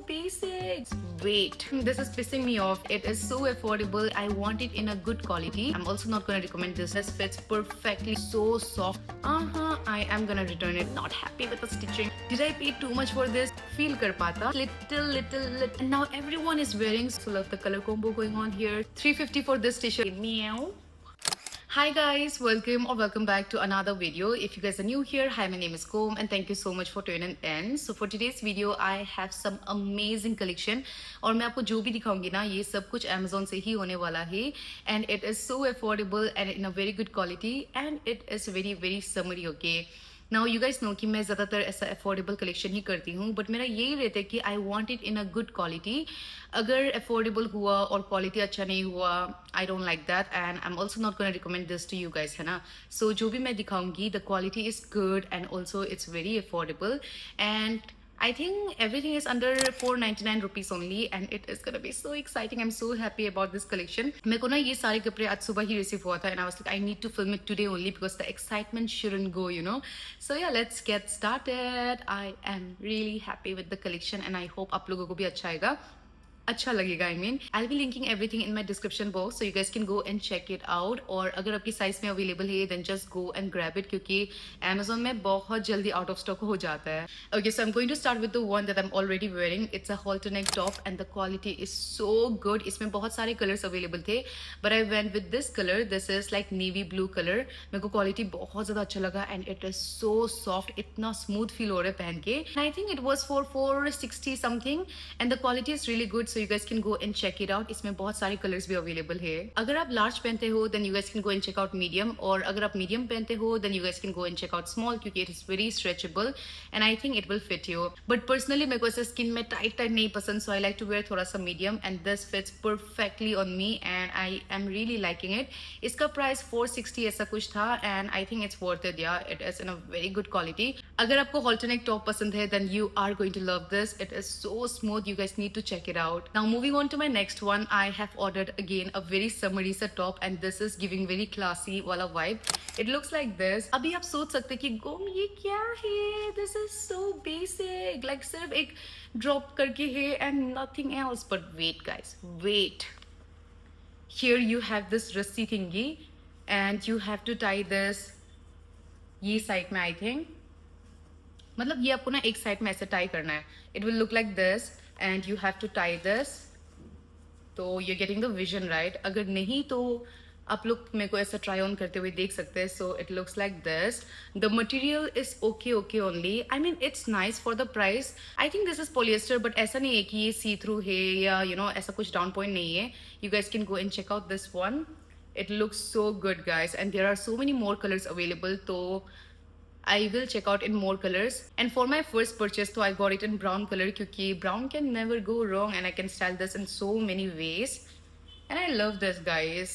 basic. Wait, this is pissing me off. It is so affordable. I want it in a good quality. I'm also not gonna recommend this. This fits perfectly. So soft. I am gonna return it. Not happy with the stitching. Did I pay too much for this? Feel kar pata. Little. And now everyone is wearing. So love the color combo going on here. 350 for this t-shirt. Meow. Hi guys, welcome back to another video. If you guys are new here, hi, my name is Kom and thank you so much for tuning in. So for today's video I have some amazing collection और मैं आपको जो भी दिखाऊंगी ना ये सब कुछ Amazon से ही होने वाला है and it is so affordable and in a very good quality and it is very summery, okay. Now you guys know कि मैं ज़्यादातर ऐसा अफोर्डेबल कलेक्शन ही करती हूँ बट मेरा यही रहता है कि I want it in a good quality. अगर अफोर्डेबल हुआ और क्वालिटी अच्छा नहीं हुआ I don't like that and I am also not gonna recommend this to you guys, है ना. सो जो भी मैं दिखाऊंगी the quality is good and also it's very affordable and I think everything is under 499 rupees only and it is gonna be so exciting. I'm so happy about this collection. मेरे को ना ये सारे कपड़े आज सुबह ही रिसीव हुआ था and I was like I need to film it today only because the excitement shouldn't go, you know. So yeah, let's get started. I am really happy with the collection and I hope आप लोगों को भी अच्छा आएगा. अच्छा लगेगा. I mean I be linking everything in my description box so you guys can go and check it out. और अगर आपकी साइज में अवेलेबल है then just go and grab it क्योंकि Amazon में बहुत जल्दी आउट ऑफ स्टॉक हो जाता है. Okay, so I am going to start with the one that I am already wearing. It's a halter neck top and the quality is so good. इसमें बहुत सारे कलर्स अवेलेबल थे but I went with this colour. This is like navy blue colour. मेरे को quality बहुत ज़्यादा अच्छा लगा and it is so soft. इतना स्मूथ फील हो रहा है पहन के. I think it was for 460 something and the quality is really good so you guys can go check it out. इसमें बहुत सारे कलर्स भी अवेलेबल है. अगर आप लार्ज पहनते हो then you guys can go and check out medium और अगर आप मीडियम पहनते हो then you guys can go and check out small क्योंकि it is very stretchable and I think it will fit you. But personally मेरे को ऐसे skin में टाइट नहीं पसंद so I like to wear थोड़ा सा medium and this fits perfectly on me and I am really liking it. इसका price 460 ऐसा कुछ था and I think it's worth it. Yeah it is in a very good quality. अगर आपको halter neck top पसंद है then you are going to love this. It is so smooth. You guys need to check it out. Now moving on to my next one, I have ordered again a very summery सा top and this is giving very classy वाला vibe. It looks like this. अभी आप सोच सकते कि गोम ये क्या है? This is so basic. Like सिर्फ एक drop करके है and nothing else. But wait guys, wait. Here you have this रस्सी thingy and you have to tie this ये साइड में आई थिंक. मतलब ये आपको ना एक साइड में ऐसे टाई करना है. It will look like this and you have to tie this. तो you getting the vision right. अगर नहीं तो आप लोग मेरे को ऐसा ट्राई ऑन करते हुए देख सकते हैं. So it looks like this. The material is okay only. I mean it's nice for the price. I think this is polyester but ऐसा नहीं है कि ये सी थ्रू है या यू नो ऐसा कुछ डाउन पॉइंट नहीं है. You guys can go and check out this one. It looks so good guys and there are so many more colors available so I will check out in more colors. And for my first purchase so I got it in brown color क्योंकि brown can never go wrong and I can style this in so many ways and I love this guys.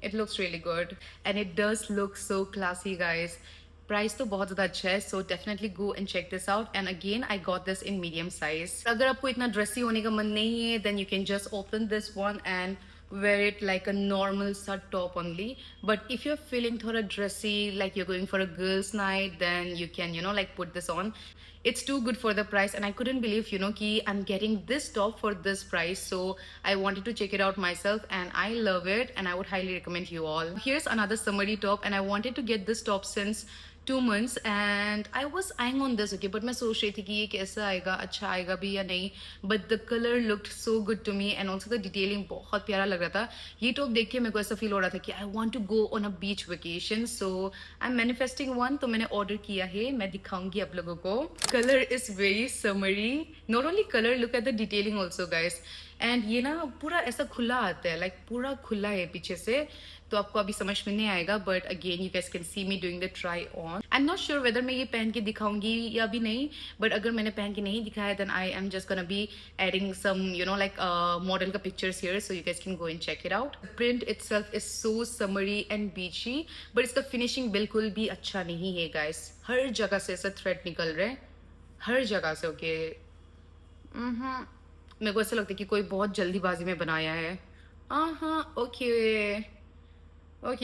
It looks really good and it does look so classy guys. Price तो बहुत ज़्यादा अच्छा है so definitely go and check this out and again I got this in medium size. अगर आपको इतना dressy होने का मन नहीं है then you can just open this one and wear it like a normal set top only. But if you're feeling thoda dressy like you're going for a girls night then you can you know like put this on. It's too good for the price and I couldn't believe you know ki I'm getting this top for this price so I wanted to check it out myself and I love it and I would highly recommend you all. Here's another summery top and I wanted to get this top since 2 months and I was eyeing on this okay but मैं सोच रही थी कि ये कैसा आएगा अच्छा आएगा भी या नहीं but the color looked so good to me and also the detailing बहुत प्यारा लग रहा था. ये टॉप देख के मेरे को ऐसा फील हो रहा था कि I want to go on a beach vacation so I'm manifesting one. तो मैंने ऑर्डर किया है. मैं दिखाऊंगी आप लोगों को. Colour is very summary. Not only colour look at the detailing also guys. And ये ना पूरा ऐसा खुला आता है लाइक पूरा खुला है पीछे से तो आपको अभी समझ में नहीं आएगा but again you guys can see me doing the try on. I am not sure whether मैं ये पहन के दिखाऊंगी या भी नहीं बट अगर मैंने पहन के नहीं दिखाया then I am just gonna be adding some you know like model का pictures here so you guys can go and check it out. Print itself is so summery and beachy but इसका finishing बिल्कुल भी अच्छा नहीं है guys. हर जगह से ऐसा थ्रेड निकल रहे हैं हर जगह से. ओके मेरे को ऐसा लगता है कि कोई बहुत जल्दीबाजी में बनाया है. Okay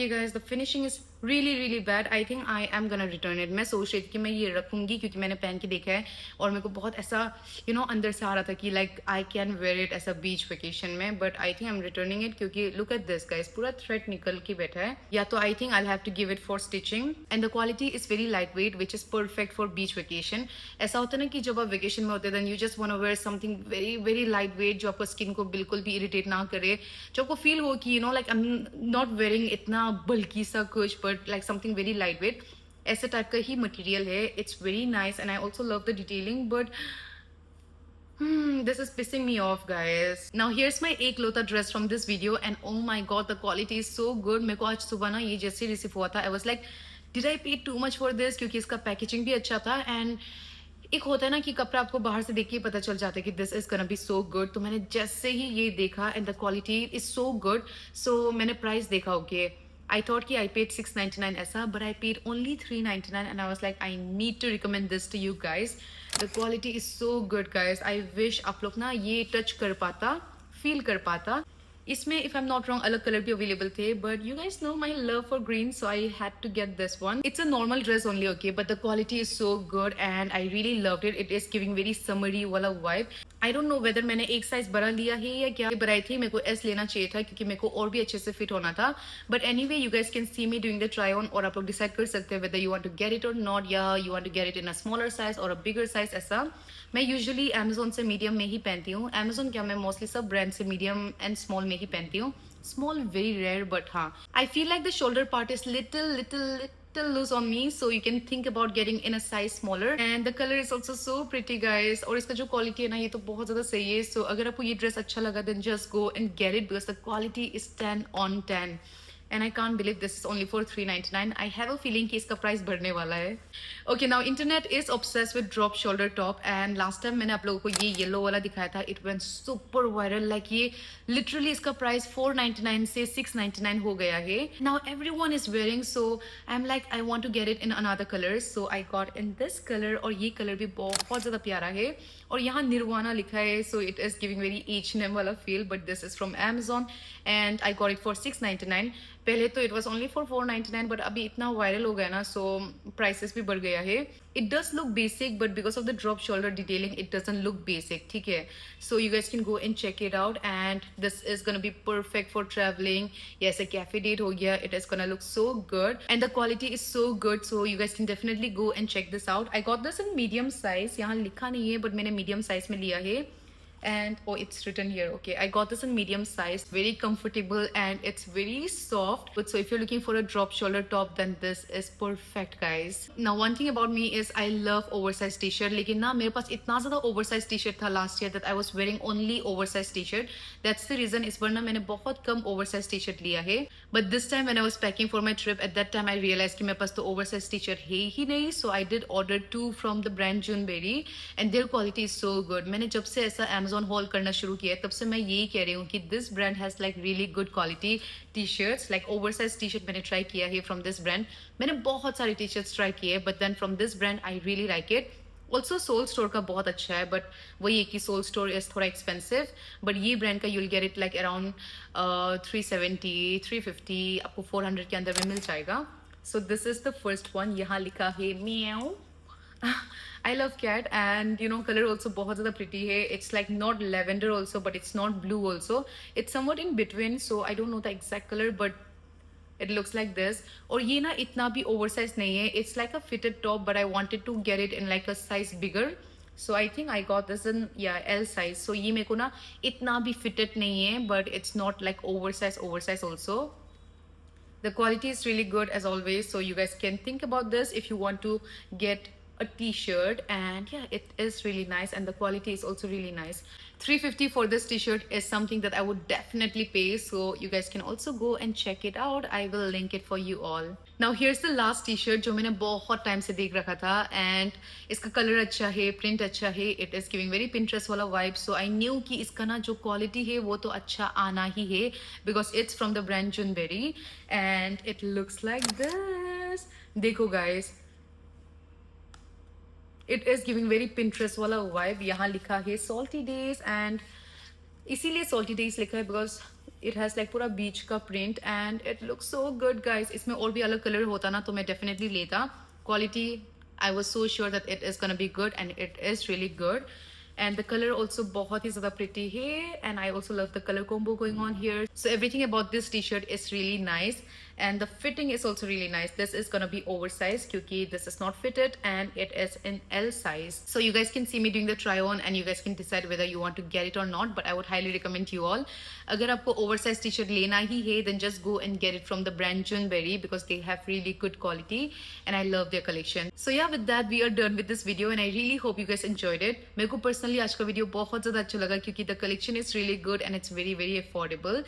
guys, the finishing is really really bad. I think I am gonna return it. मैं सोच रही थी कि मैं ये रखूंगी क्योंकि मैंने पहन के देखा है और मेरे को बहुत ऐसा अंदर से आ रहा था कि like I can wear it ऐसा बीच वेकेशन में, but I think I am returning it क्योंकि लुक एट दिस गाइस, पूरा थ्रेड निकल के बैठा है। या तो I think I have to give it for stitching and the quality is very light weight which is perfect for beach vacation. ऐसा होता है ना कि जब आप वेकेशन में होते हैं then you just want to wear something very very light weight जो आपको स्किन को बिल्कुल भी इरिटेट ना करे, जो आपको फील हो कि like I am not wearing इतना बल्कि सा कुछ but like something very light wait. ऐसे टाइप का ही मटेरियल है। It's very nice and I also love the detailing but this is pissing me off, guys. Now here's my एक लौता dress from this video and oh my god, the quality is so good. मेरे को आज सुबह ना ये जैसे receive हुआ था, I was like, did I pay too much for this? क्योंकि इसका पैकेजिंग भी अच्छा था एंड एक होता है ना कि कपड़ा आपको बाहर से देख के पता चल जाता है कि this is gonna be so good. तो मैंने जैसे ही ये देखा and the quality is so good, so मैंने प्राइस देखा ओके, I thought कि I paid $6.99 ऐसा, but I paid only $3.99 and I was like, I need to recommend this to you guys. The quality is so good, guys. I wish आप लोग ना ये touch कर पाता, feel कर पाता। इसमें if I'm not wrong अलग कलर भी अवेलेबल थे, but you guys know my love for green, so I had to get this one. It's a normal dress only, okay, but the quality is so good and I really loved it. It is giving very summery वाला vibe. I don't know whether मैंने एक size बड़ा लिया है या क्या, but I think मेरे को S लेना चाहिए था क्योंकि मेरे को और भी अच्छे से फिट होना था। But anyway, you guys can see me doing the try on और आप लोग डिसाइड कर सकते हैं whether you want to get it or not या you want to get it in a smaller size or a bigger size ऐसा। मैं usually Amazon से मीडियम में ही पहनती हूँ। Amazon क्या, मैं मोस्टली सब ब्रांड से मीडियम एंड स्मॉल में ही पहनती हूँ। Small very rare, but हाँ, I feel like the shoulder part is little loose on me, so you can think about getting in a size smaller and the color is also so pretty, guys. और इसका जो quality है ना ये तो बहुत ज़्यादा सही है। So अगर आपको ये ड्रेस अच्छा लगा then just go and get it because the quality is 10 on 10 and I can't believe this is only for $3.99. I have a feeling कि इसका प्राइस बढ़ने वाला है। Okay, now internet is obsessed with drop shoulder top and last time मैंने आप लोगों को ये येलो वाला दिखाया था, it went super viral, like ये literally इसका प्राइस $4.99 से $6.99 हो गया है। Now everyone is wearing, so I'm like I want to get it in another color, so I got in this color और ये कलर भी बहुत ज़्यादा प्यारा है और यहाँ निर्वाणा लिखा है, so it is giving very H&M वाला feel, but this is from Amazon and I got it for $6.99. पहले तो it was only for $4.99 but अभी इतना वायरल हो गया ना, so prices भी बढ़ गया है। It does look basic but because of the drop shoulder detailing it doesn't look basic, ठीक है। So you guys can go and check it out and this is gonna be perfect for traveling या ऐसे cafe date हो गया, it is gonna look so good and the quality is so good, so you guys can definitely go and check this out. I got this in medium size, यहाँ लिखा नहीं है but मैंने medium size में लिया है and oh, it's written here, okay, I got this in medium size, very comfortable and it's very soft, but so if you're looking for a drop shoulder top then this is perfect, guys. Now one thing about me is I love oversized t-shirt, लेकिन ना मेरे पास इतना ज़्यादा oversized t-shirt था last year that I was wearing only oversized t-shirt. That's the reason इस बार ना मैंने बहुत कम oversized t-shirt लिया है, but this time when I was packing for my trip at that time I realized कि मेरे पास तो oversized t-shirt है ही नहीं, so I did order 2 from the brand Junberry and their quality is so good. मैंने जब से ऐसा Amazon haul करना शुरू किया है तब से मैं यही कह रही हूँ कि this brand has like really good quality t-shirts, like oversized t-shirt मैंने try किया है from this brand. मैंने बहुत सारी t-shirts try किए but then from this brand I really like it. Also Souled Store का बहुत अच्छा है बट वही है कि सोल स्टोर इज थोड़ा एक्सपेंसिव, बट ये ब्रांड का you'll get it like around 370 350 आपको 400 के अंदर में मिल जाएगा। So this is the first one, यहाँ लिखा है म्याऊ। I love cat and color also बहुत ज़्यादा pretty है. It's like not lavender also but it's not blue also. It's somewhat in between, so I don't know the exact color but it looks like this. और ये ना इतना भी oversized नहीं है. It's like a fitted top but I wanted to get it in like a size bigger. So I think I got this in L size. So ये मेरे को ना इतना भी fitted नहीं है but it's not like oversized also. The quality is really good as always, so you guys can think about this if you want to get a t-shirt, and yeah, it is really nice and the quality is also really nice. $350 for this t-shirt is something that I would definitely pay, so you guys can also go and check it out. I will link it for you all. Now here's the last t-shirt जो मैंने बहुत time से देख रखा था and इसका colour अच्छा है, प्रिंट अच्छा है, it is giving very Pinterest वाला vibe, so I knew कि इसका ना जो क्वालिटी है वो तो अच्छा आना ही है because it's from the brand Junberry and it looks like this. देखो guys, it is giving very Pinterest वाला vibe. यहाँ लिखा है salty days and इसीलिए सॉल्टी डेज लिखा है बिकॉज इट हैज़ लाइक पूरा बीच का print and it look so good guys. इसमें और भी अलग कलर होता ना तो मैं डेफिनेटली लेता. Quality, I was so sure that it is gonna be good and it is really good. And the color also बहुत ही ज़्यादा pretty है. And I also love the color combo going on here. So everything about this t-shirt is really nice. And the fitting is also really nice. This is gonna be oversized क्योंकि this is not fitted and it is in L size. So you guys can see me doing the try on and you guys can decide whether you want to get it or not. But I would highly recommend you all. अगर आपको oversized t-shirt लेना ही है then just go and get it from the brand Junberry because they have really good quality and I love their collection. So yeah, with that we are done with this video and I really hope you guys enjoyed it. मेरे को personally आज का video बहुत ज़्यादा अच्छा लगा क्योंकि the collection is really good and it's very very affordable.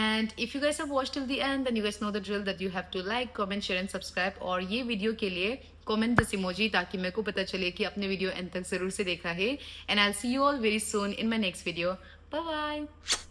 And if you guys have watched till the end then you guys know the drill that you have to like, comment, share and subscribe. और ये video के लिए comment this emoji ताकि मेरे को पता चले कि आपने वीडियो एंड तक ज़रूर से देखा है. And I'll see you all very soon in my next video. Bye bye.